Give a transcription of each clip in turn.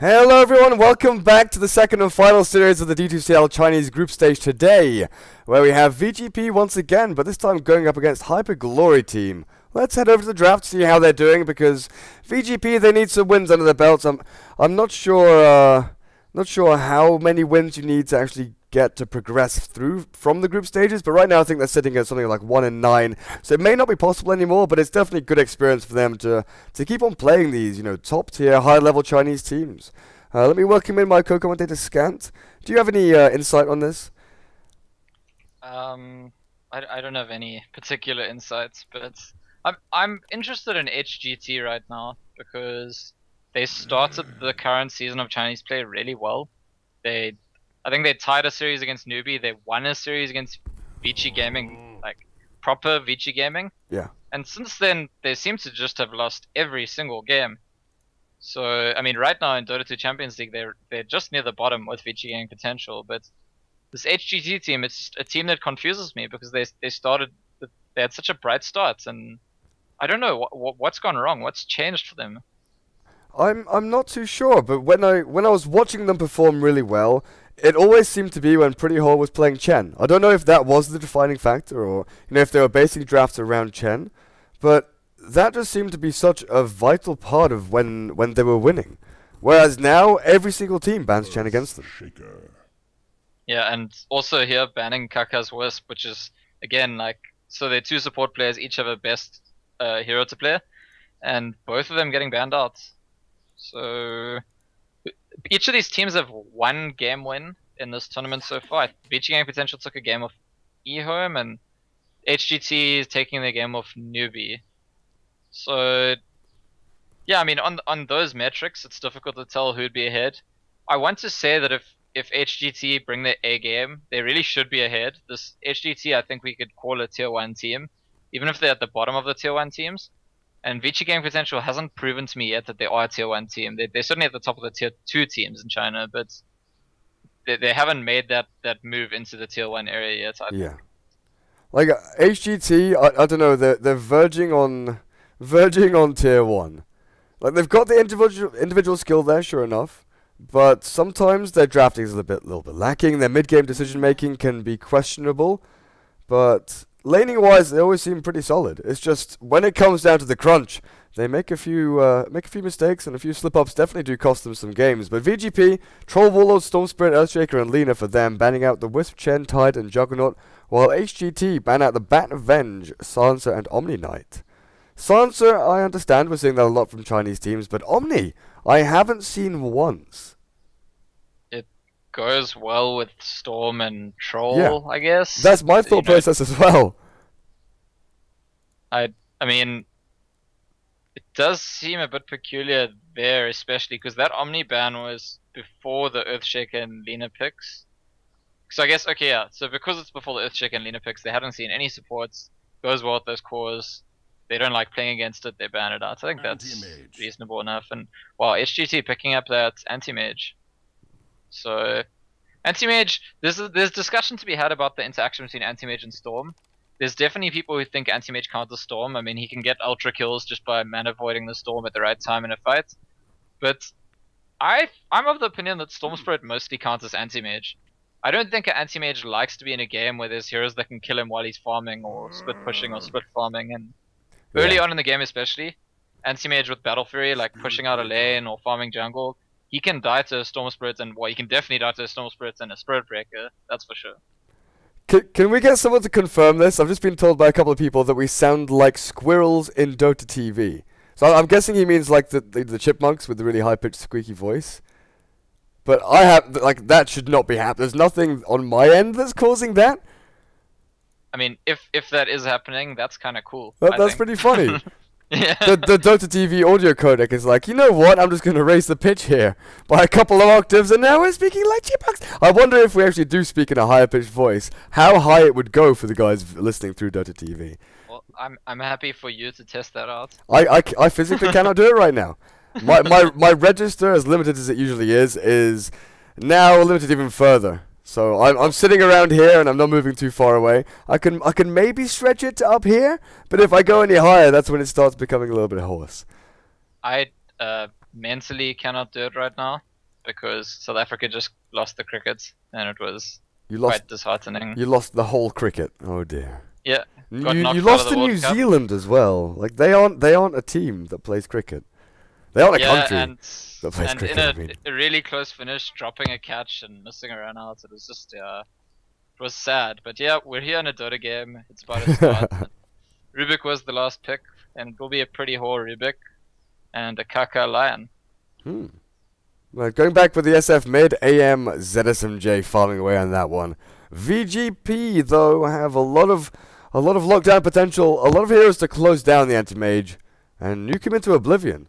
Hello everyone, welcome back to the second and final series of the D2CL Chinese group stage today, where we have VG.P once again, but this time going up against Hyper Glory team. Let's head over to the draft to see how they're doing, because VG.P, they need some wins under their belts. I'm not sure how many wins you need to actually get to progress through from the group stages, but right now I think they're sitting at something like 1-9, so it may not be possible anymore, but it's definitely a good experience for them to keep on playing these, you know, top tier, high level Chinese teams. Let me welcome in my co-commentator Scant. Do you have any insight on this? I don't have any particular insights, but I'm interested in HGT right now because they started the current season of Chinese play really well. I think they tied a series against Newbie. They won a series against VG Gaming, like proper VG Gaming. Yeah. And since then, they seem to just have lost every single game. So I mean, right now in Dota 2 Champions League, they're just near the bottom with VG Gaming potential. But this HGT team, it's just a team that confuses me because they had such a bright start, and I don't know what's gone wrong. What's changed for them? I'm not too sure, but when I was watching them perform really well, it always seemed to be when Pretty Hall was playing Chen. I don't know if that was the defining factor, or if they were basing drafts around Chen, but that just seemed to be such a vital part of when they were winning. Whereas now every single team bans Chen against them. Yeah, and also here banning Kaka's Wisp, which is again so they're two support players, each have a best hero to play, and both of them getting banned out. So each of these teams have one game win in this tournament so far. VG Gaming Potential took a game of eHome, and HGT is taking the game of Newbie. So yeah, I mean on those metrics, it's difficult to tell who'd be ahead. I want to say that if HGT bring their A game, they really should be ahead. This HGT, I think we could call a tier 1 team, even if they're at the bottom of the tier 1 teams. And VG Gaming Potential hasn't proven to me yet that they are a tier 1 team. They're certainly at the top of the tier 2 teams in China, but they haven't made that move into the tier 1 area yet. Yeah. Like HGT, I don't know, they're verging on tier 1. Like they've got the individual skill there, sure enough, but sometimes their drafting is a little bit lacking. Their mid-game decision making can be questionable, but laning wise, they always seem pretty solid. It's just when it comes down to the crunch, they make a few mistakes, and a few slip-ups definitely do cost them some games. But VG.P, Troll Warlord, Storm Spirit, Earthshaker, and Lina for them, banning out the Wisp, Chen, Tide, and Juggernaut, while HGT ban out the Bat Venge, Silencer, and Omni Knight. Silencer, I understand, we're seeing that a lot from Chinese teams, but Omni, I haven't seen once. It goes well with Storm and Troll, Yeah. I guess. That's my thought process as well. I mean, it does seem a bit peculiar there, especially because that Omni ban was before the Earthshaker and Lina picks. So I guess, okay, yeah, so because it's before the Earthshaker and Lina picks, they haven't seen any supports, goes well with those cores, they don't like playing against it, they ban it out. I think that's reasonable enough. And wow, HGT picking up that anti-mage. So anti-mage, there's discussion to be had about the interaction between anti-mage and Storm. There's definitely people who think anti-mage counters Storm. I mean, he can get ultra kills just by mana avoiding the Storm at the right time in a fight. But I'm of the opinion that Storm Spirit mostly counters anti-mage. I don't think an anti-mage likes to be in a game where there's heroes that can kill him while he's farming, or split pushing, or split farming. And early on in the game especially, anti-mage with Battle Fury, like pushing out a lane or farming jungle, he can die to a Storm Spirit, and well, he can definitely die to a Storm Spirit and a Spirit Breaker, that's for sure. Can we get someone to confirm this? I've just been told by a couple of people that we sound like squirrels in Dota TV. So I'm guessing he means like the chipmunks with the really high-pitched squeaky voice. But I have, like, that should not be happening. There's nothing on my end that's causing that. I mean, if that is happening, that's kind of cool. That's pretty funny. Yeah. The Dota TV audio codec is like, you know what, I'm just going to raise the pitch here by a couple of octaves, and now we're speaking like chipmunks. I wonder if we actually do speak in a higher pitched voice, how high it would go for the guys listening through Dota TV. Well, I'm happy for you to test that out. I physically cannot do it right now. My register, as limited as it usually is now limited even further. So I'm sitting around here and I'm not moving too far away. I can maybe stretch it to up here, but if I go any higher, that's when it starts becoming a little bit hoarse. I mentally cannot do it right now. because South Africa just lost the cricket, and it was You quite disheartening. You lost the whole cricket. Oh dear. Yeah, You got knocked you out lost of the to New World Cup. Zealand as well. Like they aren't a team that plays cricket. They aren't a country and that plays cricket. in I mean. a really close finish, dropping a catch and missing a run out. It was just it was sad. But yeah, we're here in a Dota game. It's about to start. Rubik was the last pick, and it will be a pretty whore Rubik and a Kaka Lion. Well, going back with the SF mid, AM ZSMJ farming away on that one. VG.P though have a lot of lockdown potential, a lot of heroes to close down the anti-mage, and nuke him into oblivion.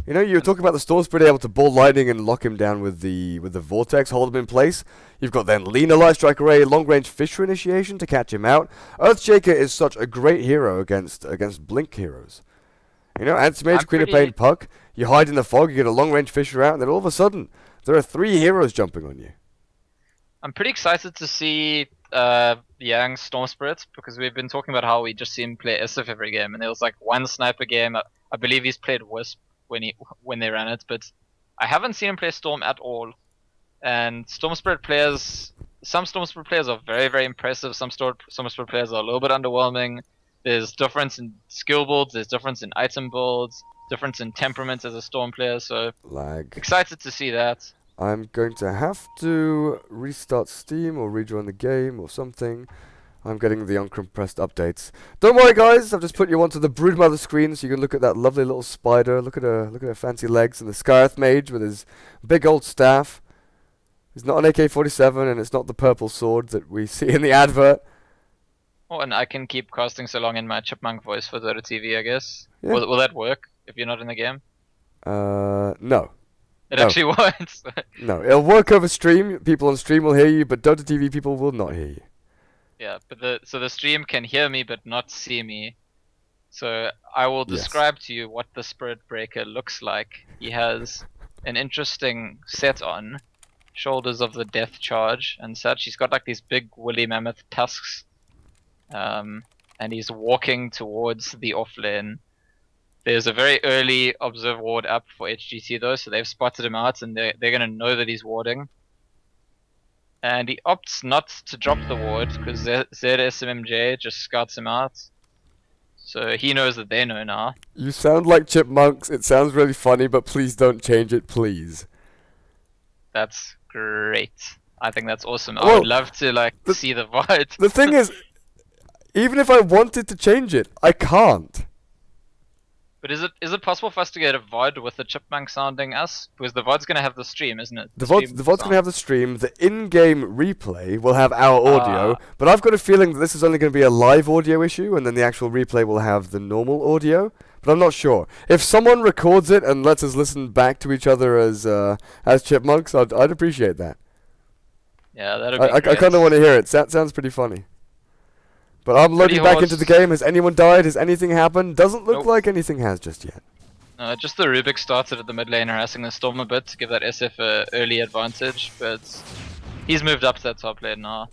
You know, you were talking about the Storm Spirit able to ball lightning and lock him down with the Vortex, hold him in place. You've got then Lina Light Strike Array, long range Fisher initiation to catch him out. Earthshaker is such a great hero against Blink heroes. You know, anti-mage, Queen of Pain, Puck. You hide in the fog, you get a long range Fisher out, and then all of a sudden there are 3 heroes jumping on you. I'm pretty excited to see Yang Storm Spirit, because we've been talking about how we just see him play SF every game, and there was like one sniper game. I believe he's played Wisp when they ran it, but I haven't seen him play Storm at all. And Storm Spirit players, some Storm Spirit players are very, very impressive. Some Storm Spirit players are a little bit underwhelming. There's difference in skill builds, there's difference in item builds, difference in temperament as a Storm player. So excited to see that. I'm going to have to restart Steam or rejoin the game or something. I'm getting the uncompressed updates. Don't worry, guys. I've just put you onto the Broodmother screen so you can look at that lovely little spider. Look at her fancy legs, and the Scarth Mage with his big old staff. It's not an AK-47, and it's not the purple sword that we see in the advert. Oh, and I can keep casting so long in my chipmunk voice for Dota TV, I guess. Yeah. Will that work if you're not in the game? No. It actually won't. No, it'll work over stream. People on stream will hear you, but Dota TV people will not hear you. Yeah, but the stream can hear me but not see me. So I will describe to you what the Spirit Breaker looks like. He has an interesting set on, shoulders of the death charge and such. He's got like these big woolly mammoth tusks, and he's walking towards the off lane. There's a very early observe ward up for HGT though, so they've spotted him out, and they're gonna know that he's warding. And he opts not to drop the ward because ZSMJ just scouts him out. So he knows that they know now. You sound like chipmunks. It sounds really funny, but please don't change it, please. That's great. I think that's awesome. Well, I would love to see the VOD. The thing is, even if I wanted to change it, I can't. But is it possible for us to get a VOD with the chipmunk sounding us? Because the VOD's gonna have the stream, isn't it? The VOD's gonna have the stream. The in-game replay will have our audio, but I've got a feeling that this is only gonna be a live audio issue, and then the actual replay will have the normal audio. But I'm not sure. If someone records it and lets us listen back to each other as chipmunks, I'd appreciate that. Yeah, that'd be I great. kind of want to hear it. Sounds pretty funny. But I'm loading back into the game. Has anyone died? Has anything happened? Doesn't look like anything has just yet. Just the Rubik started at the mid lane harassing the Storm a bit to give that SF a early advantage, but he's moved up to that top lane now.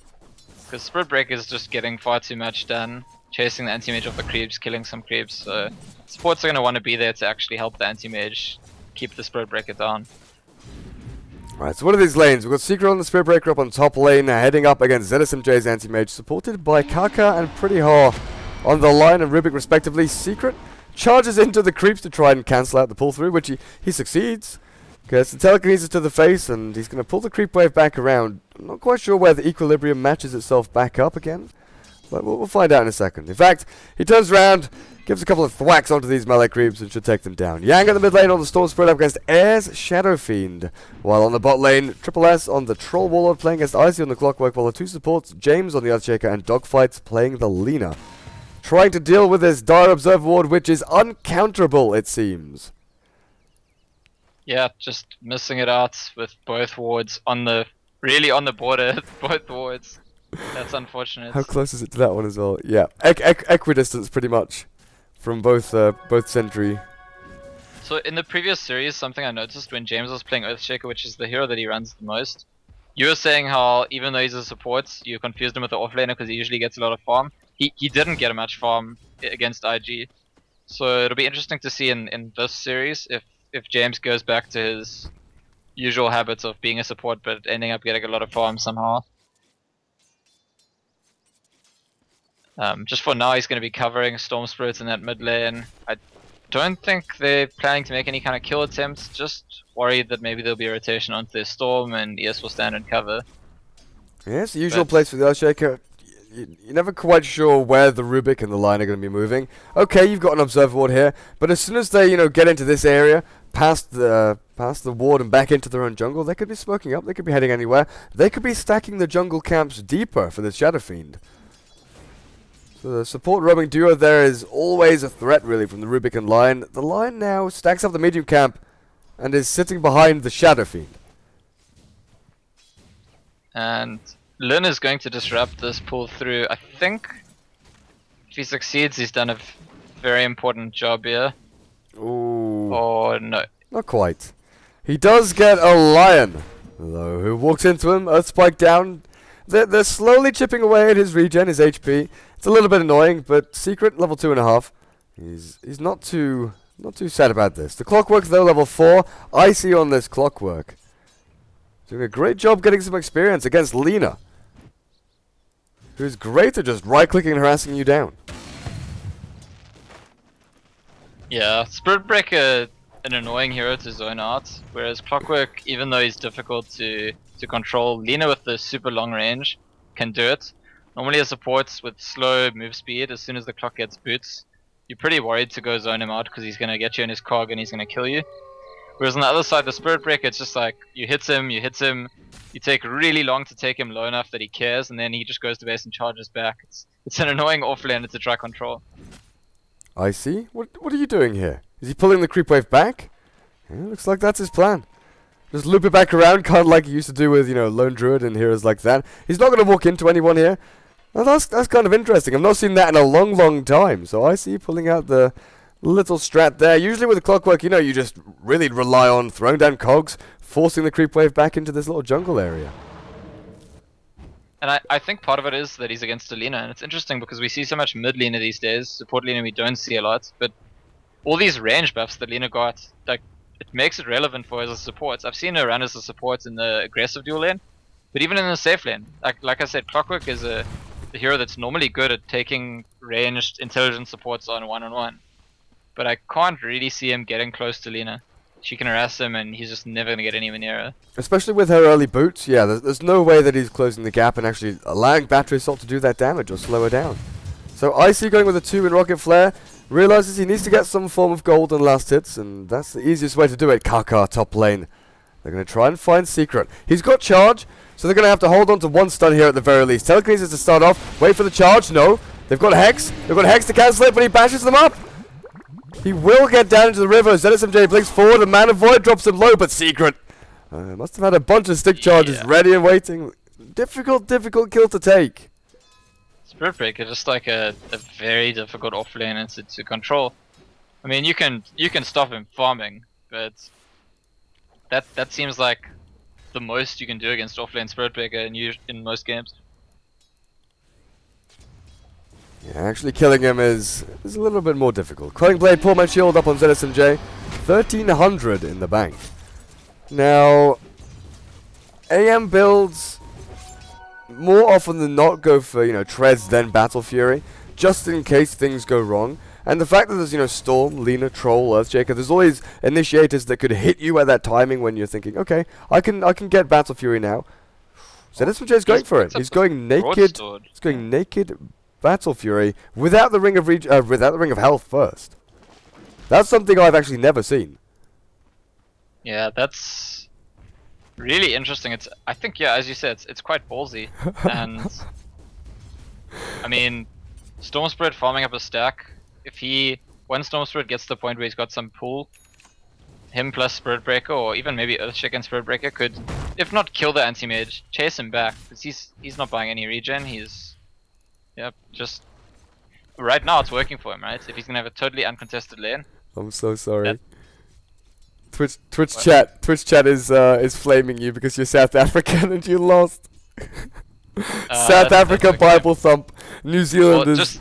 Because Spirit Breaker is just getting far too much done, chasing the anti-mage off the creeps, killing some creeps, so supports are going to want to be there to actually help the anti-mage keep the Spirit Breaker down. Right, so what are these lanes? We've got Secret on the Spirit Breaker up on top lane, heading up against ZSMJ's anti-mage, supported by Kaka and Pretty Haw on the line and Rubik respectively. Secret charges into the creeps to try and cancel out the pull-through, which he succeeds. Gets the telekinesis to the face, and he's going to pull the creep wave back around. I'm not quite sure where the equilibrium matches itself back up again, but we'll find out in a second. In fact, he turns around, gives a couple of thwacks onto these melee creeps and should take them down. Yang at the mid lane on the Storm Spirit up against Air's Shadow Fiend. While on the bot lane, Triple S on the Troll Warlord playing against Icy on the Clockwork, while the 2 supports, James on the Earthshaker and Dogfights playing the Lina. Trying to deal with this Dire Observe ward, which is uncounterable, it seems. Yeah, just missing it out with both wards on the border, both wards. That's unfortunate. How close is it to that one as well? Yeah, equidistance pretty much from both sentry. So in the previous series, something I noticed when James was playing Earthshaker, which is the hero that he runs the most, you were saying how even though he's a support, you confused him with the offlaner because he usually gets a lot of farm. He didn't get much farm against IG. So it'll be interesting to see in this series if James goes back to his usual habits of being a support but ending up getting a lot of farm somehow. Just for now, he's going to be covering Storm Spirits in that mid lane. I don't think they're planning to make any kind of kill attempts, just worried that maybe there'll be a rotation onto their Storm and ES will stand and cover. Yeah, it's the usual place for the Earthshaker. You're never quite sure where the Rubik and the line are going to be moving. Okay, you've got an Observer Ward here, but as soon as they, get into this area, past the ward and back into their own jungle, they could be smoking up, they could be heading anywhere. They could be stacking the jungle camps deeper for the Shadow Fiend. So the support roaming duo there is always a threat, really, from the Rubik and line. The line now stacks up the medium camp and is sitting behind the Shadow Fiend. And Lin is going to disrupt this pull through. I think if he succeeds, he's done a very important job here. Ooh. Or no. Not quite. He does get a Lion, though, who walks into him, Earth Spike down. They're slowly chipping away at his regen, his HP. It's a little bit annoying, but Secret, level 2.5. He's not too sad about this. The Clockwork, though, level 4. Icy on this Clockwork. Doing a great job getting some experience against Lina, who's great at just right-clicking and harassing you down. Yeah, Spirit Breaker, an annoying hero to zone out, whereas Clockwork, even though he's difficult to control, Lina with the super long range can do it. Normally as supports with slow move speed, as soon as the clock gets boots, you're pretty worried to go zone him out because he's going to get you in his cog and he's going to kill you. Whereas on the other side, the Spirit Breaker, it's just like, you hit him, you take really long to take him low enough that he cares, and then he just goes to base and charges back. It's an annoying offlaner to try control. I see. What are you doing here? Is he pulling the creep wave back? Yeah, looks like that's his plan. Just loop it back around, kind of like he used to do with, Lone Druid and heroes like that. He's not going to walk into anyone here. Well, that's kind of interesting. I've not seen that in a long, long time. So I see pulling out the little strat there. Usually with the Clockwork, you just really rely on throwing down cogs, forcing the creep wave back into this little jungle area. And I think part of it is that he's against a Lina, and it's interesting because we see so much mid Lina these days. Support Lina we don't see a lot, but all these range buffs that Lina got, like, it makes it relevant for her as a support. I've seen her run as a support in the aggressive dual lane, but even in the safe lane, like I said, Clockwork is a hero that's normally good at taking ranged intelligent supports on one-on-one. But I can't really see him getting close to Lina. She can harass him and he's just never going to get anywhere near her. Especially with her early boots, yeah, there's no way that he's closing the gap and actually allowing Battery Assault to do that damage or slow her down. So Icy going with a 2 in Rocket Flare, realizes he needs to get some form of gold and last hits, and that's the easiest way to do it. Kaka top lane. They're going to try and find Secret. He's got charge, so they're going to have to hold on to one stun here at the very least. Telekinesis to start off, wait for the charge, no. They've got Hex to cancel it, but he bashes them up. He will get down into the river. ZSMJ blinks forward, and Man of Void drops him low, but Secret must have had a bunch of stick charges ready and waiting. Difficult kill to take. Spirit Breaker is just like a very difficult offlane to control. I mean, you can stop him farming, but that seems like the most you can do against offlane Spirit Breaker in most games. Yeah, actually killing him is a little bit more difficult. Quelling Blade, Poor Man Shield up on ZSMJ. 1300 in the bank. Now, AM builds more often than not go for, Treads then Battle Fury, just in case things go wrong. And the fact that there's, Storm, Lina, Troll, Earthshaker, there's always initiators that could hit you at that timing when you're thinking, okay, I can get Battle Fury now. ZSMJ's going for it. He's going naked. He's going naked Battle Fury without the ring of health first. That's something I've actually never seen. Yeah, that's really interesting. I think, yeah, as you said, it's quite ballsy. And I mean, Storm Spirit farming up a stack. When Storm Spirit gets to the point where he's got some pull, him plus Spirit Breaker, or even maybe Earthshaker and Spirit Breaker could, if not kill the anti-mage, chase him back. Because he's not buying any regen. Just right now it's working for him, right? If he's gonna have a totally uncontested lane. I'm so sorry. Twitch chat is flaming you because you're South African and you lost. South Africa okay. Bible thump. New Zealand is.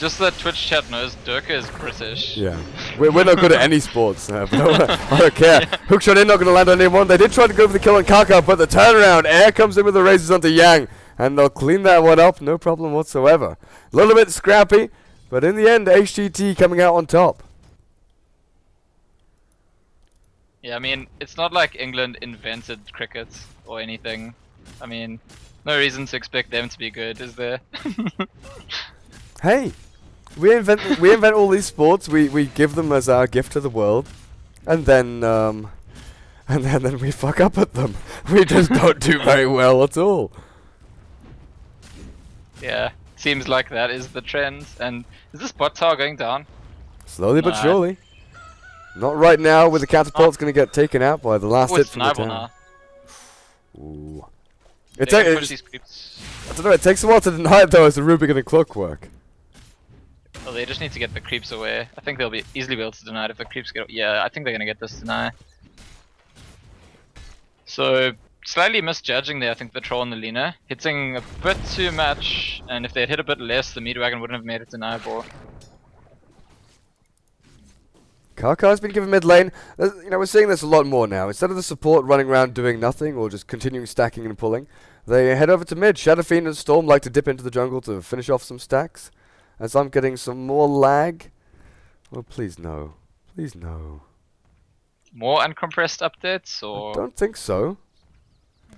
Just that Twitch chat knows Durka is British. Yeah. We're not good at any sports. But I don't care. Hookshot in, not going to land on anyone. They did try to go for the kill on Kaka, but the turnaround. Air comes in with the raises onto Yang. And they'll clean that one up, no problem whatsoever. A little bit scrappy, but in the end, HGT coming out on top. Yeah, I mean, it's not like England invented cricket or anything. I mean, no reason to expect them to be good, is there? Hey, we invent all these sports. We give them as our gift to the world, and then we fuck up at them. We just don't do very well at all. Yeah, seems like that is the trend. And is this bot tower going down? Slowly but surely. Not right now, with the catapult's going to get taken out by the last hit from the tower. Now. Ooh. I don't know, it takes a while to deny it though as the Rubik and the clockwork. Well, they just need to get the creeps away. I think they'll be easily able to deny it if the creeps get... Yeah, I think they're going to get this deny. So, slightly misjudging there, I think, the Troll and the Lina. Hitting a bit too much, and if they had hit a bit less, the Meatwagon wouldn't have made it deniable. Kaka's been given mid lane. You know, we're seeing this a lot more now. Instead of the support running around doing nothing or just continuing stacking and pulling, they head over to mid. Shadow Fiend and Storm like to dip into the jungle to finish off some stacks. As I'm getting some more lag. Oh, please no. Please no. More uncompressed updates, or...? I don't think so.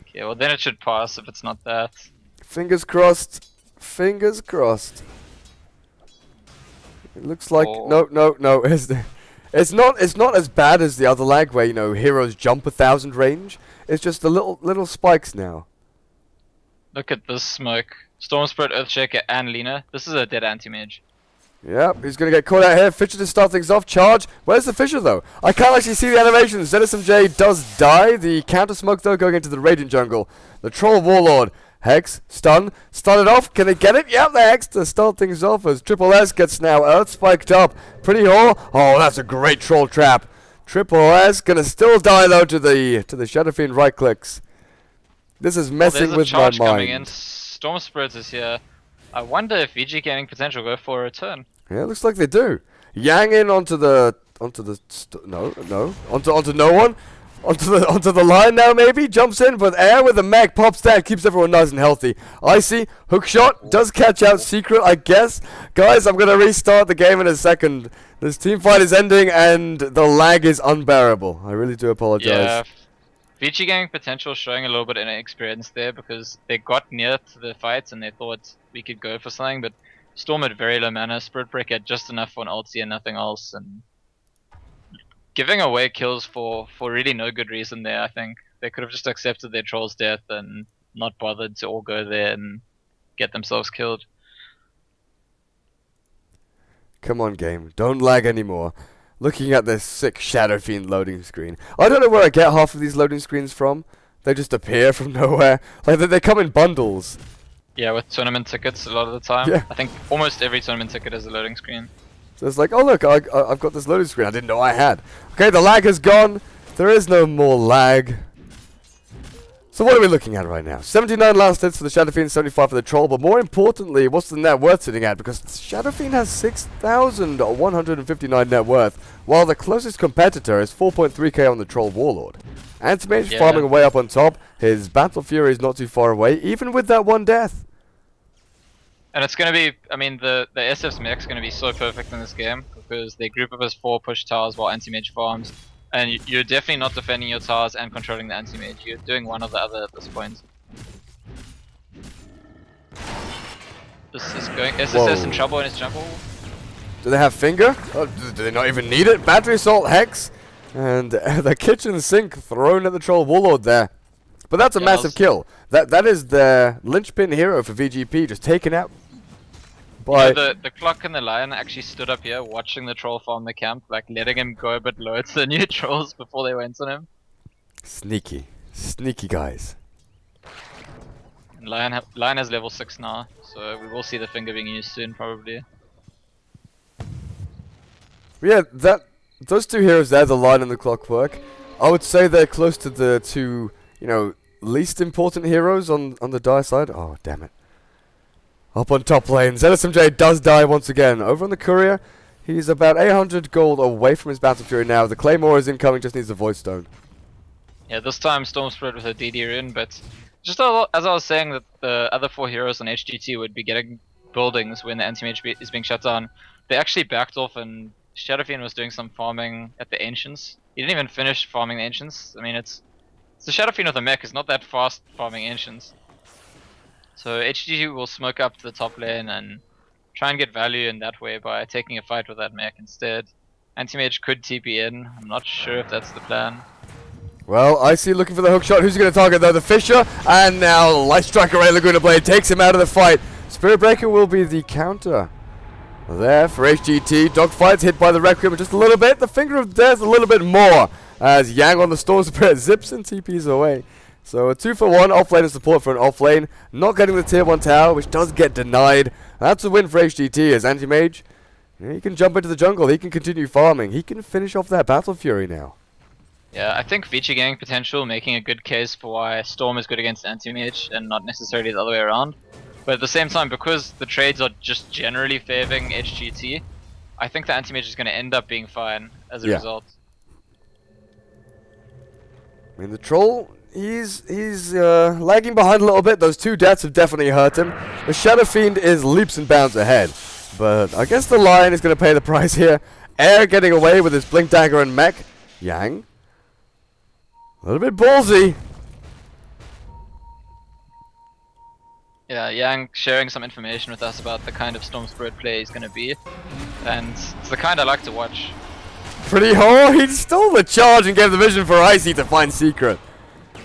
Okay, well then it should pass if it's not that. Fingers crossed. Fingers crossed. It looks like... No. It's not as bad as the other lag where, you know, heroes jump 1,000 range. It's just the little spikes now. Look at this smoke. Storm Spirit, Earthshaker, and Lina. This is a dead anti-mage. Yep, he's going to get caught out here. Fisher to start things off. Charge. Where's the Fisher, though? I can't actually see the animation. ZSMJ does die. The counter smoke, though, going into the Radiant jungle. The Troll Warlord. Hex. Stun. Started off. Can they get it? Yep, the Hex to start things off as Triple S gets now Earth spiked up. Pretty whore. Oh, that's a great Troll trap. Triple S going to still die, though, to the Shadow Fiend right clicks. This is messing with my mind. Coming in. Storm Spirit is here. I wonder if VG gaining potential go for a return. Yeah, it looks like they do. Yang in onto no one. Onto the line now maybe. Jumps in, but air with the mech pops that, keeps everyone nice and healthy. Icy hook shot does catch out Secret, I guess. Guys, I'm gonna restart the game in a second. This team fight is ending and the lag is unbearable. I really do apologize. Yeah. VG gaining potential showing a little bit of inexperience there because they got near to the fights and they thought we could go for something, but Storm had very low mana, Spirit Break had just enough for an ulti and nothing else, and giving away kills for really no good reason there. I think they could have just accepted their Troll's death and not bothered to all go there and get themselves killed. Come on, game, don't lag anymore. Looking at this sick Shadow Fiend loading screen. I don't know where I get half of these loading screens from. They just appear from nowhere. Like, they come in bundles. Yeah, with tournament tickets a lot of the time. Yeah. I think almost every tournament ticket has a loading screen. So it's like, oh look, I've got this loading screen I didn't know I had. Okay, the lag is gone. There is no more lag. So what are we looking at right now? 79 last hits for the Shadow Fiend, 75 for the Troll, but more importantly, what's the net worth sitting at? Because Shadow Fiend has 6,159 net worth, while the closest competitor is 4.3k on the Troll Warlord. Anti-Mage farming away up on top, his Battle Fury is not too far away, even with that one death. And it's going to be, I mean, the SF's mech's going to be so perfect in this game, because they group up as 4 push towers while Anti-Mage farms. And you're definitely not defending your towers and controlling the anti-mage. You're doing one or the other at this point. This is going... SSS in trouble in his jungle. Do they have finger? Oh, do they not even need it? Battery Assault Hex. And the kitchen sink thrown at the Troll Warlord there. But that's a massive kill. That is the linchpin hero for VG.P, just taken out. You know, the Clock and the Lion actually stood up here watching the Troll farm the camp, like letting him go a bit low to the new Trolls before they went on him. Sneaky. Sneaky guys. And Lion has level 6 now, so we will see the finger being used soon probably. Yeah, those two heroes there, the Lion and the Clockwork, I would say they're close to the two, you know, least important heroes on the Dire side. Oh, damn it. Up on top lane, ZSMJ does die once again. Over on the courier, he's about 800 gold away from his Battle Fury now. The Claymore is incoming, just needs the Void Stone. Yeah, this time Storm Spirit with a DD rune, but just as I was saying that the other 4 heroes on HGT would be getting buildings when the anti-mage is being shut down, they actually backed off and Shadow Fiend was doing some farming at the Ancients. He didn't even finish farming the Ancients. I mean, it's the Shadow Fiend with a mech is not that fast farming Ancients. So HGT will smoke up to the top lane and try and get value in that way by taking a fight with that mech instead. Anti-mage could TP in. I'm not sure if that's the plan. Well, Icy looking for the hook shot. Who's going to target though? The Fisher. And now Light Striker Ray Laguna Blade takes him out of the fight. Spirit Breaker will be the counter. There for HGT. Dogfights hit by the Requiem just a little bit. The Finger of Death a little bit more. As Yang on the Storm Spirit zips and TPs away. So a 2-for-1 offlane support for an offlane. Not getting the tier 1 tower, which does get denied. That's a win for HGT as Anti-Mage. He can jump into the jungle. He can continue farming. He can finish off that Battle Fury now. Yeah, I think VG gang potential making a good case for why Storm is good against Anti-Mage and not necessarily the other way around. But at the same time, because the trades are just generally favoring HGT, I think the Anti-Mage is going to end up being fine as a result. I mean, the Troll, he's lagging behind a little bit. Those 2 deaths have definitely hurt him. The Shadow Fiend is leaps and bounds ahead. But I guess the Lion is going to pay the price here. Air getting away with his Blink Dagger and mech. Yang. A little bit ballsy. Yeah, Yang sharing some information with us about the kind of Storm Spirit play he's going to be. And it's the kind I like to watch. Pretty he stole the charge and gave the vision for Icy to find Secret.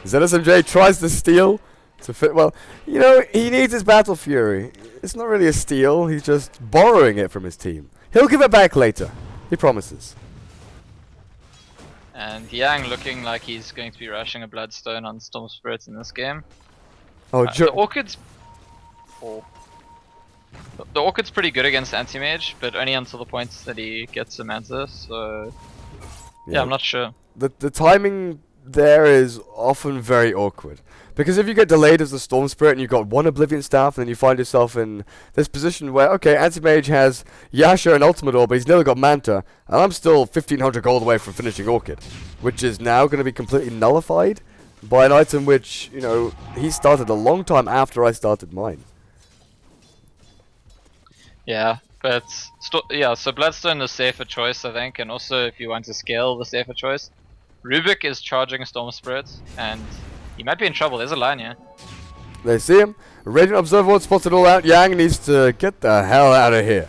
ZSMJ tries to steal to fit. Well, you know, he needs his Battle Fury. It's not really a steal, he's just borrowing it from his team. He'll give it back later. He promises. And Yang looking like he's going to be rushing a Bloodstone on Storm Spirits in this game. Oh, the Orchid's... Oh. The Orchid's pretty good against Anti-Mage, but only until the point that he gets a Manta, so... Yeah, I'm not sure. The timing there is often very awkward. Because if you get delayed as the Storm Spirit and you've got 1 Oblivion Staff, and then you find yourself in this position where, okay, Anti-Mage has Yasha and Ultimate Orb, but he's nearly got Manta, and I'm still 1500 gold away from finishing Orchid, which is now going to be completely nullified by an item which, you know, he started a long time after I started mine. Yeah, but so Bloodstone is safer choice, I think, and also if you want to scale, the safer choice. Rubik is charging Storm Spirit, and he might be in trouble. There's a line here. They see him. Radiant Observer spots it all out. Yang needs to get the hell out of here.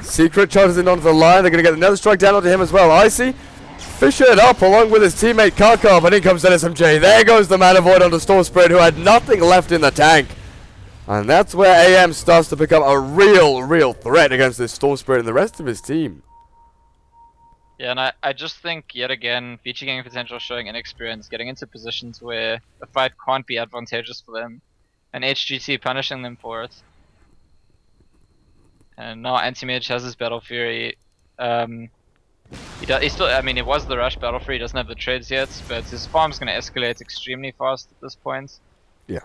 Secret charges in onto the line. They're going to get another strike down onto him as well. Icy fished up along with his teammate Karkar, but in comes ZSMJ. There goes the Mana Void onto Storm Spirit, who had nothing left in the tank. And that's where AM starts to become a real threat against this Storm Spirit and the rest of his team. Yeah, and I just think, yet again, VG gang potential showing inexperience, getting into positions where the fight can't be advantageous for them, and HGT punishing them for it. And now Anti-Mage has his Battle Fury. He still, I mean, it was the rush Battle Fury, he doesn't have the trades yet, but his farm's going to escalate extremely fast at this point. Yeah.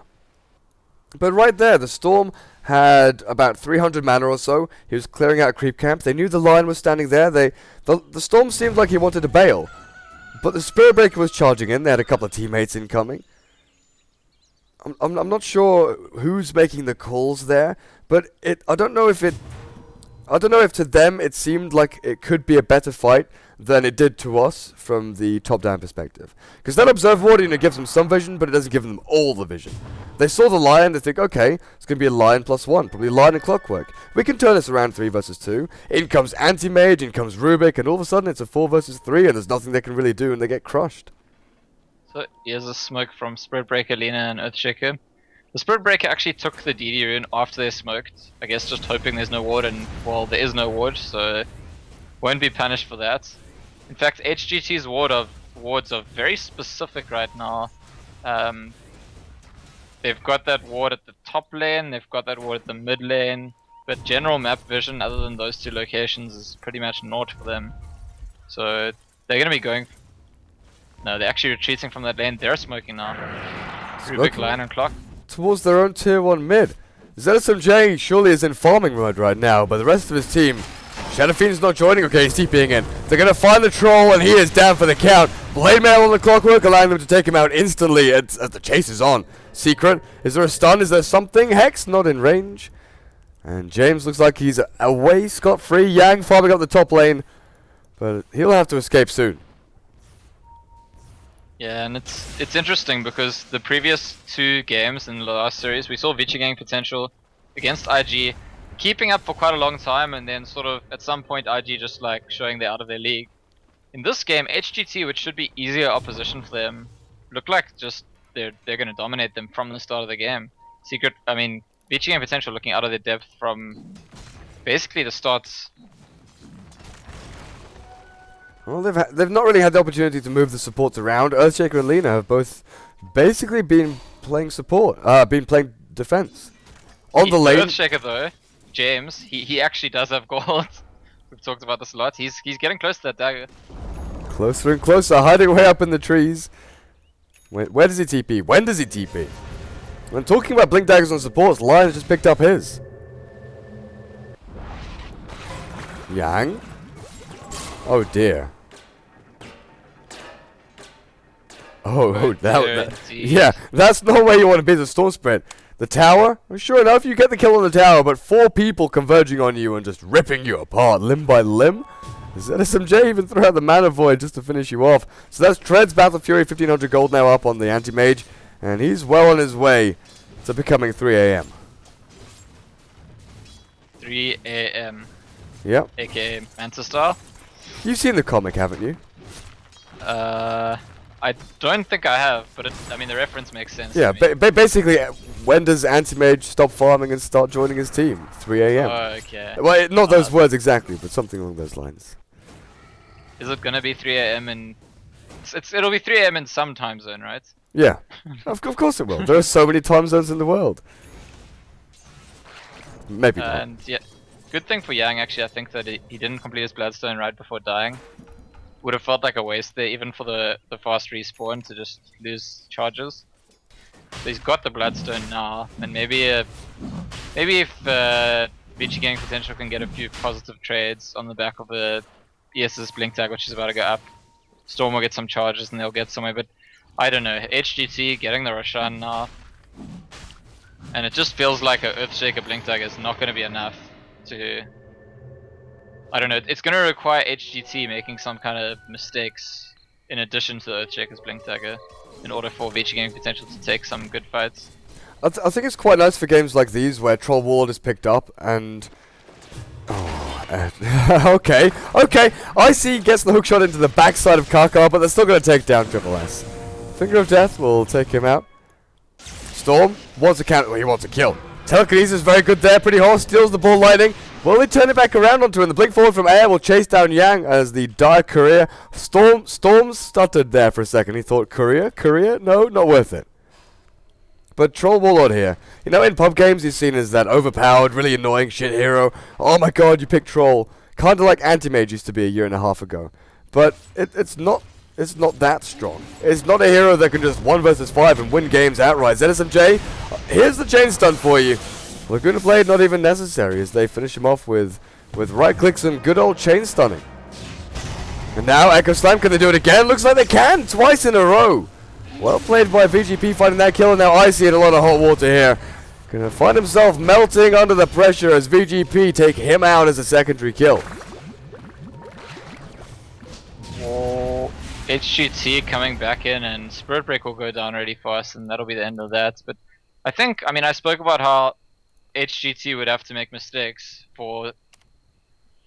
But right there, the Storm had about 300 mana or so. He was clearing out a creep camp. They knew the Lion was standing there. The Storm seemed like he wanted to bail. But the Spirit Breaker was charging in. They had a couple of teammates incoming. I'm not sure who's making the calls there, but I don't know if to them it seemed like it could be a better fight than it did to us from the top-down perspective. Because that Observe Ward, you know, gives them some vision, but it doesn't give them all the vision. They saw the Lion, they think, okay, it's going to be a Lion +1, probably Lion and Clockwork. We can turn this around 3 versus 2. In comes Anti-Mage, in comes Rubik, and all of a sudden it's a 4 versus 3, and there's nothing they can really do, and they get crushed. So here's a smoke from Spirit Breaker, Lina, and Earthshaker. The Spirit Breaker actually took the DD rune after they smoked. I guess just hoping there's no ward, and well, there is no ward, so won't be punished for that. In fact, HGT's wards are very specific right now. They've got that ward at the top lane, they've got that ward at the mid lane, but general map vision other than those 2 locations is pretty much naught for them. So they're going to be going... No, they're actually retreating from that lane. They're smoking now. Rubik, Lion, and Clock. Towards their own tier 1 mid. ZSMJ surely is in farming mode right now, but the rest of his team, Shadow Fiend's not joining. Okay, he's TPing in. They're going to find the troll, and he is down for the count. Blade Mail on the clockwork, allowing them to take him out instantly as the chase is on. Secret, is there a stun? Is there something? Hex, not in range. And James looks like he's away scot-free. Yang farming up the top lane, but he'll have to escape soon. Yeah, and it's interesting because the previous 2 games in the last series, we saw VG getting potential against IG, keeping up for quite a long time, and then sort of at some point IG just like showing they're out of their league. In this game, HGT, which should be easier opposition for them, look like just they're going to dominate them from the start of the game. Secret, I mean, VG getting potential looking out of their depth from basically the starts. Well, they've not really had the opportunity to move the supports around. Earthshaker and Lena have both basically been playing support, been playing defense. On the lane, Earthshaker though, James, he actually does have gold. We've talked about this a lot. He's getting close to that dagger. Closer and closer, hiding way up in the trees. Where does he TP? When does he TP? When talking about blink daggers on supports, Lion has just picked up his. Yang. Oh dear. Oh, yeah, that's not where you want to be, the storm spread. The tower, well, sure enough, you get the kill on the tower, but 4 people converging on you and just ripping you apart limb by limb. ZSMJ even threw out the mana void just to finish you off. So that's Tread's Battle Fury, 1500 gold now up on the anti-mage, and he's well on his way to becoming 3 AM. 3 AM. Yep. AKA Manta style. You've seen the comic, haven't you? I don't think I have, but I mean the reference makes sense. Yeah, basically, when does Anti-Mage stop farming and start joining his team? 3 AM. Oh, okay. Well, not those words exactly, but something along those lines. Is it gonna be 3 AM in... It'll be 3 AM in some time zone, right? Yeah, of course it will. There are so many time zones in the world. Maybe not. And yeah, good thing for Yang actually, I think that he didn't complete his Bloodstone right before dying. Would have felt like a waste there, even for the fast respawn to just lose charges. So he's got the Bloodstone now, and maybe if VG Gang Potential can get a few positive trades on the back of the ES's Blink Tag, which is about to go up, Storm will get some charges and they'll get somewhere, but I don't know, HGT getting the Roshan now, and it just feels like a Earthshaker Blink Tag is not going to be enough to... I don't know, it's going to require HGT making some kind of mistakes in addition to the Earthshaker's Blink Dagger in order for VG Gaming Potential to take some good fights. I think it's quite nice for games like these where Troll Ward is picked up and... Oh, okay. IC gets the hookshot into the backside of Kaka, but they're still going to take down Triple S. Finger of Death will take him out. Storm wants a counter, well, he wants a kill. Telekinesis is very good there, pretty hot, steals the ball lightning. Will they turn it back around onto him? The blink forward from air will chase down Yang as the dire courier. Storm stuttered there for a second. He thought, courier? No, not worth it. But Troll Warlord here. You know, in pub games he's seen as that overpowered, really annoying shit hero. Oh my god, you picked Troll. Kinda like Anti-Mage used to be a year and a half ago. But it's not that strong. It's not a hero that can just 1 versus 5 and win games outright. ZSMJ, here's the chain stun for you. Laguna Blade not even necessary as they finish him off with right clicks and good old chain stunning. And now Echo Slam, can they do it again? Looks like they can, twice in a row. Well played by VG.P finding that kill, and now Icy in a lot of hot water here. Gonna find himself melting under the pressure as VG.P take him out as a secondary kill. HGT coming back in and Spirit Break will go down really fast and that'll be the end of that. But I think, I mean, I spoke about how HGT would have to make mistakes for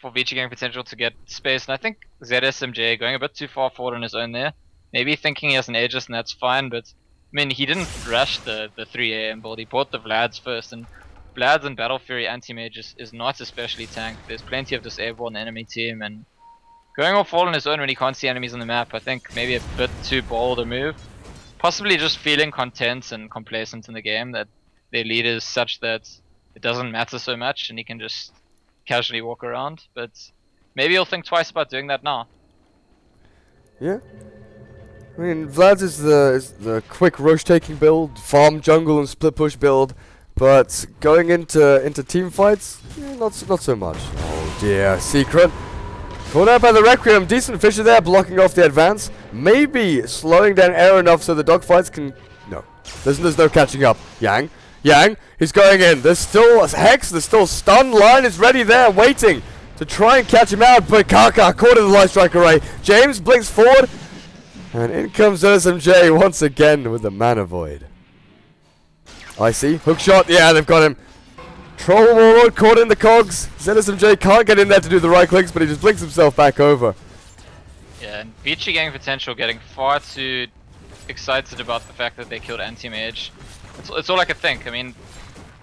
VG Gang Potential to get space, and I think ZSMJ going a bit too far forward on his own there. Maybe thinking he has an Aegis and that's fine, but I mean, he didn't rush the 3 AM build, he bought the Vlads first, and Vlads and Battle Fury Anti-Mage is not especially tanked. There's plenty of disable on the enemy team, and going all full on his own when he can't see enemies on the map, I think maybe a bit too bold a move. Possibly just feeling content and complacent in the game, that their lead is such that it doesn't matter so much and he can just casually walk around. But maybe he'll think twice about doing that now. Yeah. I mean, Vlad's is the quick rush taking build, farm jungle and split push build. But going into team fights, yeah, not so much. Oh dear, Secret. Caught out by the Requiem. Decent Fisher there, blocking off the advance. Maybe slowing down air enough so the dogfights can... No. There's no catching up. Yang, he's going in. There's still Hex, there's still stun. Line is ready there, waiting to try and catch him out. But Kaka caught in the light strike array. James blinks forward. And in comes SMJ once again with the Mana Void. I see. Hook shot. Yeah, they've got him. Troll Warlord caught in the cogs. ZSMJ can't get in there to do the right clicks, but he just blinks himself back over. Yeah, and Beachy Gang Potential getting far too excited about the fact that they killed Anti-Mage. It's all I could think. I mean,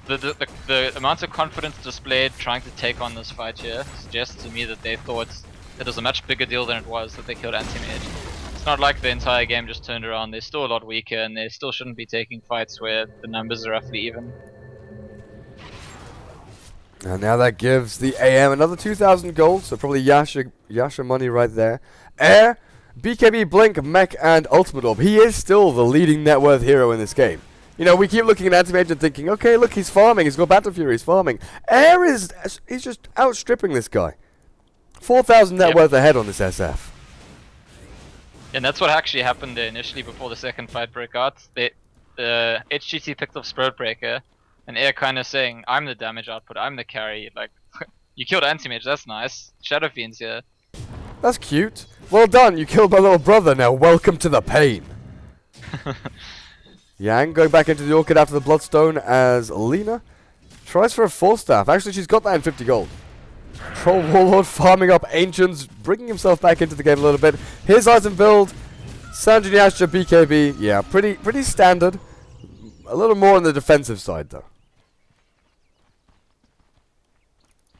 the amount of confidence displayed trying to take on this fight here suggests to me that they thought it was a much bigger deal than it was that they killed Anti-Mage. It's not like the entire game just turned around. They're still a lot weaker, and they still shouldn't be taking fights where the numbers are roughly even. And now that gives the AM another 2,000 gold, so probably Yasha money right there. Air, BKB, Blink, Mech, and Ultimate Orb. He is still the leading net worth hero in this game. You know, we keep looking at Anti-Mage and thinking, okay, look, he's farming, he's got Battle Fury, he's farming. Air he's just outstripping this guy. 4,000 net worth ahead on this SF. And that's what actually happened there initially before the second fight broke out. HGT picked up Spirit Breaker, and Air kind of saying, I'm the damage output, I'm the carry. Like, you killed Anti-Mage, that's nice. Shadow Fiend's here. That's cute. Well done, you killed my little brother, now welcome to the pain. Yang going back into the Orchid after the Bloodstone as Lena tries for a 4-staff. Actually, she's got that in 50 gold. Troll Warlord farming up Ancients, bringing himself back into the game a little bit. His item build, Sanjin Yasha, BKB, yeah, pretty standard. A little more on the defensive side though.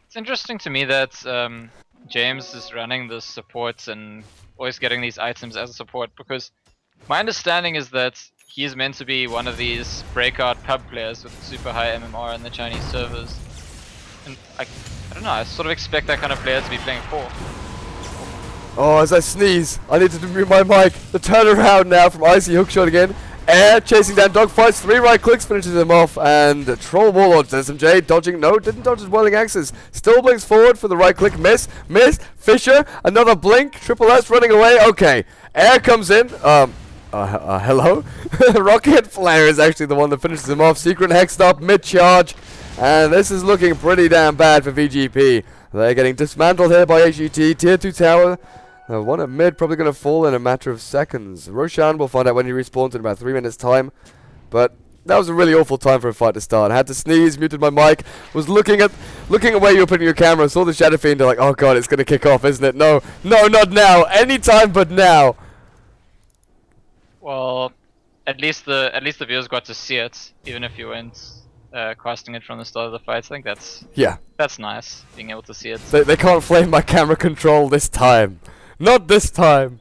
It's interesting to me that James is running the supports and always getting these items as a support, because my understanding is that he's meant to be one of these breakout pub players with super high MMR in the Chinese servers. And I don't know, I sort of expect that kind of player to be playing 4. Oh, as I sneeze, I need to mute my mic. The turnaround now from Icy Hookshot again. Air chasing down dogfights, 3 right clicks, finishes him off, and Troll Warlord, SMJ dodging, no, didn't dodge his Whirling Axes. Still blinks forward for the right click, miss, Fisher, another blink, Triple S running away, okay. Air comes in, hello? Rocket Flare is actually the one that finishes him off, Secret hexed up, mid-charge. And this is looking pretty damn bad for VG.P. They're getting dismantled here by HGT. Tier 2 tower. One at mid, probably going to fall in a matter of seconds. Roshan will find out when he respawns in about 3 minutes time. But that was a really awful time for a fight to start. I had to sneeze, muted my mic, was looking at where you were putting your camera, saw the Shadow Fiend, like, oh god, it's going to kick off, isn't it? No, not now. Anytime but now. Well, at least the viewers got to see it, even if you weren't casting it from the start of the fight. I think that's nice, being able to see it. They can't flame my camera control this time. Not this time.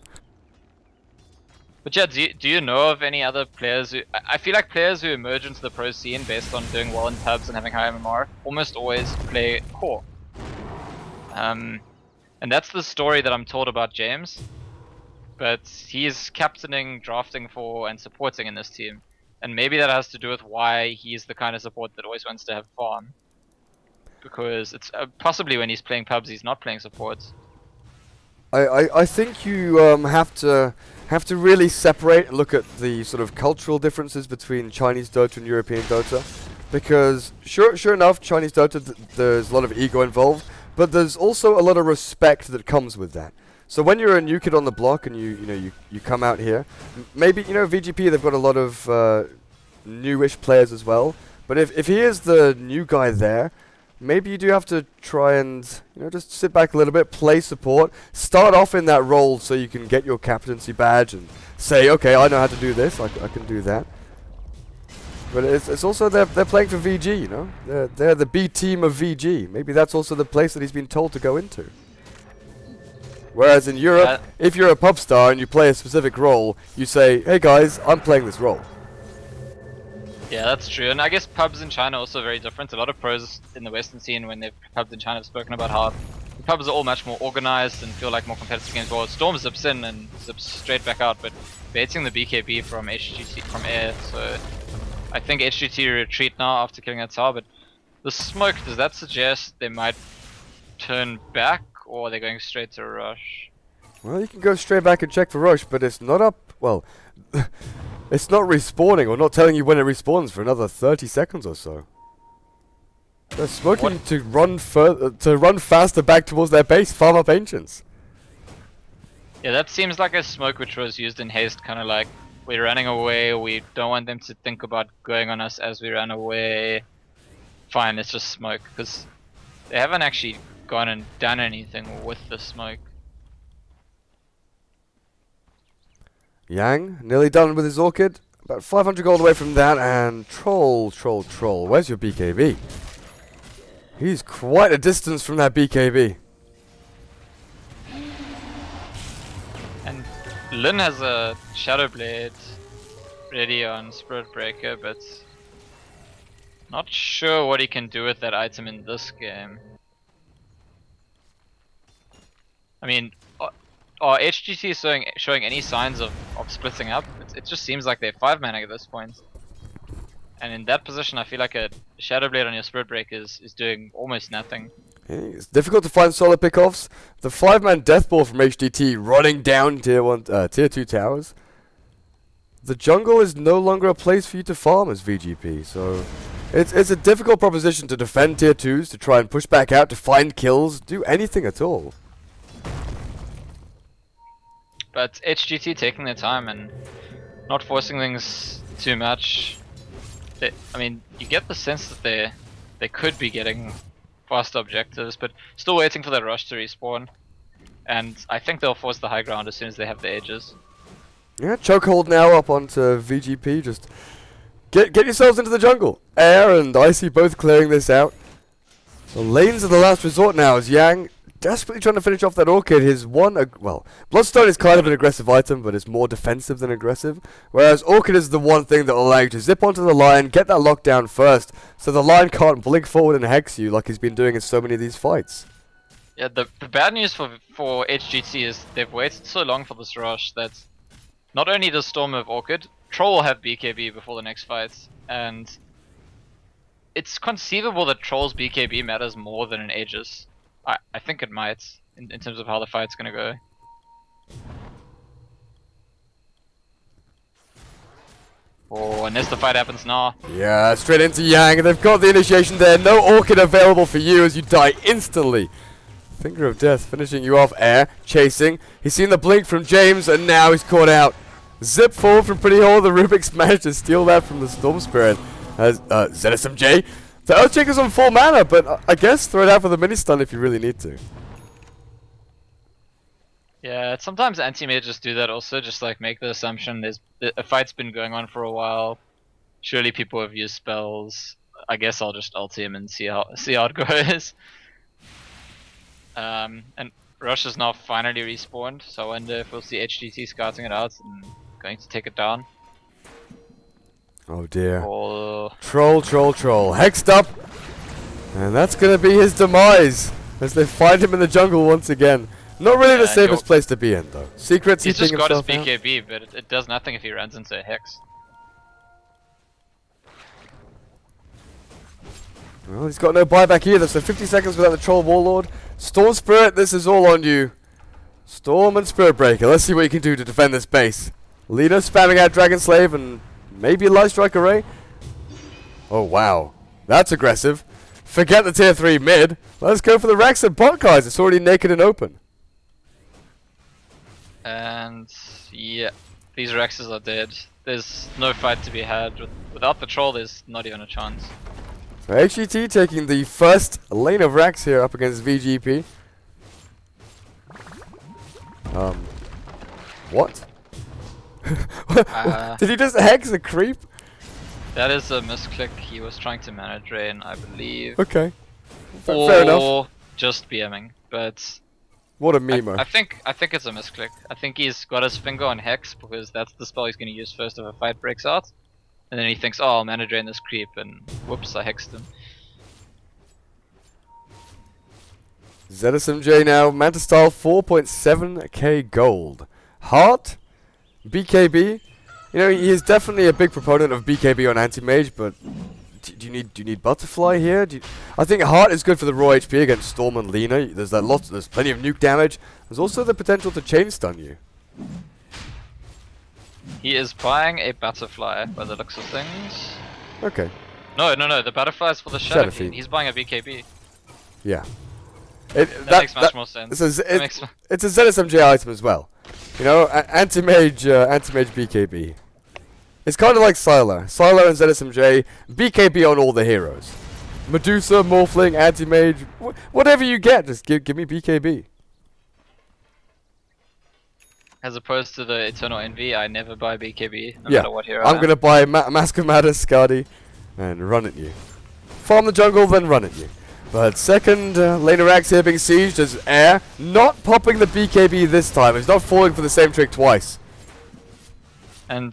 But yeah, do you know of any other players who... I feel like players who emerge into the pro scene based on doing well in pubs and having high MMR almost always play core. And that's the story that I'm told about James. But he's captaining, drafting for, and supporting in this team. And maybe that has to do with why he's the kind of support that always wants to have farm. Because it's possibly when he's playing pubs, he's not playing support. I think you have to really separate and look at the sort of cultural differences between Chinese Dota and European Dota, because sure enough, Chinese Dota there's a lot of ego involved, but there's also a lot of respect that comes with that. So when you're a new kid on the block and you come out here, maybe VG.P they've got a lot of newish players as well, but if he is the new guy there, maybe you do have to try and just sit back a little bit, play support, start off in that role so you can get your captaincy badge and say, okay, I know how to do this, I can do that. But it's also they're playing for VG, they're the B team of VG. Maybe that's also the place that he's been told to go into. Whereas in Europe, if you're a pub star and you play a specific role, you say, hey guys, I'm playing this role. Yeah, that's true. And I guess pubs in China are also very different. A lot of pros in the Western scene, when they've pubs in China, have spoken about how the pubs are all much more organized and feel like more competitive games. Well, Storm zips in and zips straight back out, but baiting the BKB from HGT, from Air, so I think HGT retreat now after killing that tower, but the smoke, does that suggest they might turn back, or are they going straight to rush? Well, you can go straight back and check for rush, but it's not up. Well, it's not respawning or not telling you when it respawns for another 30 seconds or so. They're smoking to run faster back towards their base, farm up ancients. Yeah, that seems like a smoke which was used in haste, kind of like we're running away. We don't want them to think about going on us as we run away. Fine, it's just smoke, because they haven't actually gone and done anything with the smoke. Yang, nearly done with his Orchid. About 500 gold away from that, and Troll. Where's your BKB? He's quite a distance from that BKB. And Lin has a Shadow Blade ready on Spirit Breaker, but not sure what he can do with that item in this game. I mean, are HGT showing any signs of splitting up? It just seems like they're 5-manning at this point. And in that position, I feel like a Shadow Blade on your Spirit Breaker is doing almost nothing. It's difficult to find solo pickoffs. The 5-man death ball from HGT running down tier 2 towers. The jungle is no longer a place for you to farm as VG.P, so it's a difficult proposition to defend tier 2s, to try and push back out, to find kills, do anything at all. But HGT taking their time and not forcing things too much. I mean, you get the sense that they could be getting fast objectives, but still waiting for the rush to respawn. And I think they'll force the high ground as soon as they have the ages. Yeah, chokehold now up onto VG.P. Just get yourselves into the jungle. Air and Icy both clearing this out. So lanes are the last resort now as Yang desperately trying to finish off that Orchid. His well, Bloodstone is kind of an aggressive item, but it's more defensive than aggressive. Whereas Orchid is the one thing that will allow you to zip onto the line, get that lockdown first, so the line can't blink forward and hex you like he's been doing in so many of these fights. Yeah, the bad news for HGT is they've waited so long for this rush that not only does Storm have Orchid, Troll will have BKB before the next fight, and it's conceivable that Troll's BKB matters more than an Aegis. I think it might, in terms of how the fight's gonna go. Oh, unless the fight happens now. Yeah, straight into Yang. They've got the initiation there. No Orchid available for you as you die instantly. Finger of Death finishing you off. Air, chasing. He's seen the blink from James, and now he's caught out. Zip forward from Pretty Hole. The Rubik's managed to steal that from the Storm Spirit. As ZSMJ. The Earthshake is on full mana, but I guess throw it out for the mini-stun if you really need to. Yeah, sometimes anti-mages do that also, just like make the assumption a fight's been going on for a while. Surely people have used spells. I guess I'll just ulti him and see how it goes. And Rush is now finally respawned, so I wonder if we'll see HGT scouting it out and going to take it down. Oh dear. Oh. Troll. Hexed up. And that's going to be his demise as they find him in the jungle once again. Not really the safest place to be in though. Secrets, he's just got his himself BKB, but it does nothing if he runs into a Hex. Well, he's got no buyback either, so 50 seconds without the Troll Warlord. Storm Spirit, this is all on you. Storm and Spirit Breaker, let's see what you can do to defend this base. Leader spamming out Dragon Slave and maybe a Light Strike Array. Oh wow, that's aggressive. Forget the tier 3 mid. Let's go for the Rax and bot, guys. It's already naked and open. And yeah, these Rexes are dead. There's no fight to be had. Without the Troll, there's not even a chance. So HGT taking the first lane of Rax here up against VG.P. What? Did he just hex a creep? That is a misclick. He was trying to mana drain, I believe. Okay. Fair enough. Or just BMing, but what a memo. I think it's a misclick. I think he's got his finger on Hex because that's the spell he's going to use first if a fight breaks out. And then he thinks, oh, I'll mana drain this creep, and whoops, I hexed him. ZSMJ now, Manta Style 4.7k gold. Heart, BKB, You know, he is definitely a big proponent of BKB on anti-mage, but do you need Butterfly here? I think Heart is good for the raw HP against Storm and Lina. There's plenty of nuke damage. There's also the potential to chain stun you. He is buying a Butterfly by the looks of things. Okay. No, the Butterfly is for the Shadow Fiend. He's buying a BKB. Yeah. That makes much more sense. It's a ZSMJ item as well. You know, anti-mage BKB. It's kind of like Sylar. Sylar and ZSMJ, BKB on all the heroes. Medusa, Morphling, anti-mage, whatever you get, just give me BKB. As opposed to the Eternal Envy, I never buy BKB, no matter what hero I'm gonna buy Mask of Madness, Skadi, and run at you. Farm the jungle, then run at you. But second, laner Axe here being sieged as Air, not popping the BKB this time. He's not falling for the same trick twice. And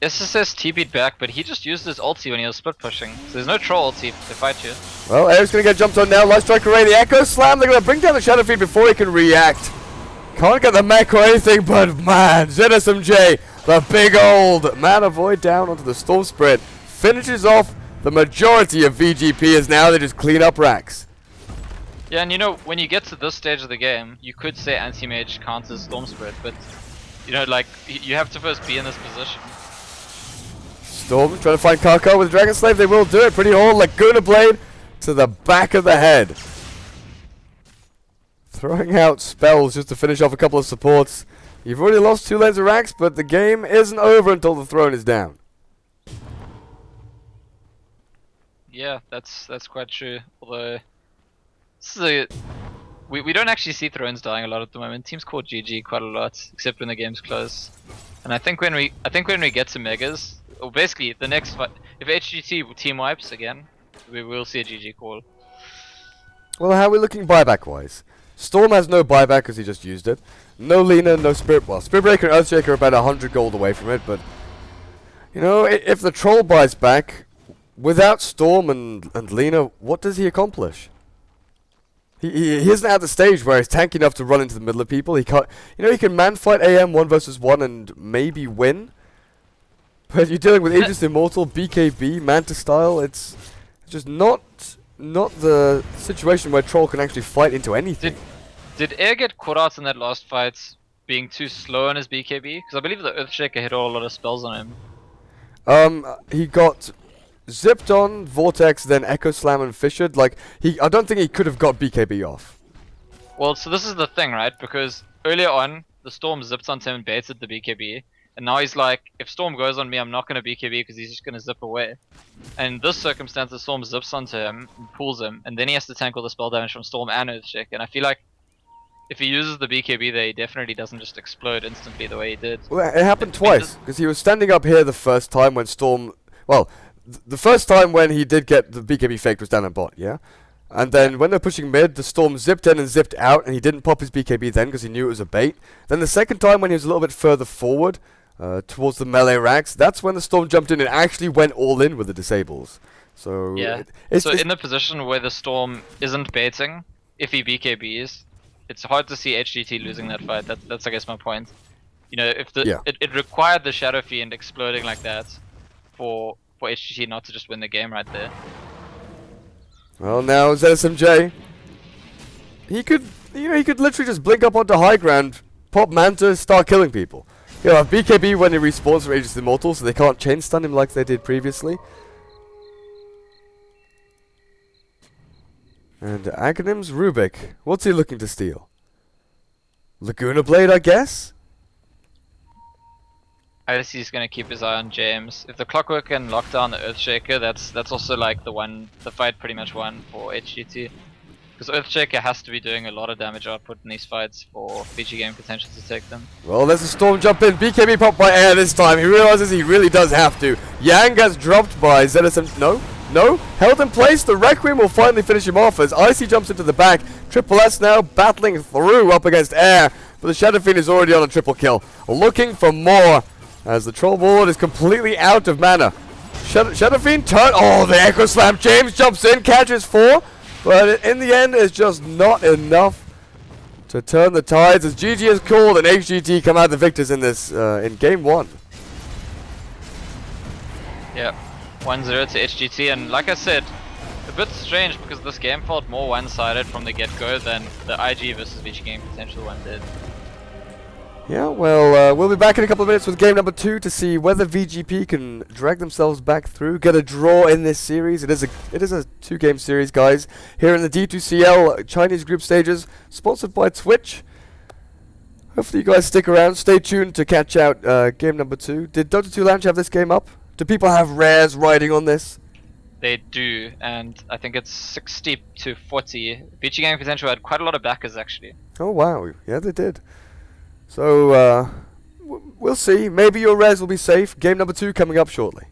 SSS TP'd back, but he just used his ulti when he was split pushing. So there's no troll ulti to fight you. Well, Air's gonna get jumped on now. Light Strike Array, the Echo Slam. They're gonna bring down the Shadow Fiend before he can react. Can't get the mech or anything, but man, ZSMJ, the big old Mana Void down onto the Storm Sprint, finishes off the majority of VG.P as now they just clean up racks. Yeah, and you know, when you get to this stage of the game, you could say anti-mage counters Storm Sprint, but you know, like, you have to first be in this position. Storm trying to find Karko with Dragon Slave. They will do it pretty hard. Laguna Blade to the back of the head. Throwing out spells just to finish off a couple of supports. You've already lost 2 lanes of racks, but the game isn't over until the throne is down. Yeah, that's quite true. Although this is we don't actually see thrones dying a lot at the moment. Teams call GG quite a lot, except when the game's close. And I think when we get to megas, or basically the next fight, if HGT team wipes again, we will see a GG call. Well, how are we looking buyback wise? Storm has no buyback because he just used it. No Lina, no Spirit. Well, Spirit Breaker and Earthshaker are about 100 gold away from it, but you know, if the troll buys back, without Storm and Lina, what does he accomplish? He isn't at the stage where he's tanky enough to run into the middle of people. He can't, you know, he can man fight AM 1 versus 1 and maybe win. But you're dealing with Aegis Immortal, BKB, Manta style. It's just not the situation where Troll can actually fight into anything. Did Air get caught out in that last fight being too slow on his BKB? Because I believe the Earthshaker hit a lot of spells on him. He got zipped on, Vortex, then Echo Slam and Fissured. Like, I don't think he could have got BKB off. Well, so this is the thing, right? Because earlier on, the Storm zipped onto him and baited the BKB. And now he's like, if Storm goes on me, I'm not going to BKB because he's just going to zip away. And in this circumstance, the Storm zips onto him and pulls him. And then he has to tank all the spell damage from Storm and Earthshaker. And I feel like if he uses the BKB there, he definitely doesn't just explode instantly the way he did. Well, it happened twice. Because he was standing up here the first time when Storm... Well, the first time when he did get the BKB faked was down on bot, yeah? And then when they're pushing mid, the Storm zipped in and zipped out, and he didn't pop his BKB then because he knew it was a bait. Then the second time when he was a little bit further forward, towards the melee racks, that's when the Storm jumped in and actually went all in with the disables. So yeah. So in the position where the Storm isn't baiting, if he BKBs, it's hard to see HGT losing that fight. That's I guess my point. You know, if it required the Shadow Fiend exploding like that for HGT not to just win the game right there. Well, now ZSMJ, he could literally just blink up onto high ground, pop Manta, start killing people. He'll have BKB when he respawns for Aegis Immortal, so they can't chain stun him like they did previously. And Aghanim's Rubik, what's he looking to steal? Laguna Blade, I guess? I guess he's gonna keep his eye on James. If the Clockwork can lock down the Earthshaker, that's also like the fight pretty much won for HGT. Because Earthshaker has to be doing a lot of damage output in these fights for VG game potential to take them. Well, there's a Storm jump in. BKB popped by Air this time. He realizes he really does have to. Yang gets dropped by ZSM. No. Held in place. The Requiem will finally finish him off as Icy jumps into the back. Triple S now battling through up against Air. But the Shadow Fiend is already on a triple kill. Looking for more as the Troll board is completely out of mana. Shadow Fiend turn. Oh, the Echo Slam. James jumps in, catches 4. But in the end, it's just not enough to turn the tides as GG is called and HGT come out the victors in this in game 1. Yeah, 1-0 to HGT, and like I said, a bit strange because this game felt more one-sided from the get-go than the IG versus VG game potential one did. Yeah, well, we'll be back in a couple of minutes with game number 2 to see whether VG.P can drag themselves back through, get a draw in this series. It is a 2-game series, guys. Here in the D2CL Chinese group stages, sponsored by Twitch. Hopefully you guys stick around. Stay tuned to catch out game number 2. Did Dota 2 Lounge have this game up? Do people have rares riding on this? They do, and I think it's 60 to 40. VG game potential had quite a lot of backers actually. Oh wow, yeah they did. So we'll see. Maybe your rares will be safe. Game number 2 coming up shortly.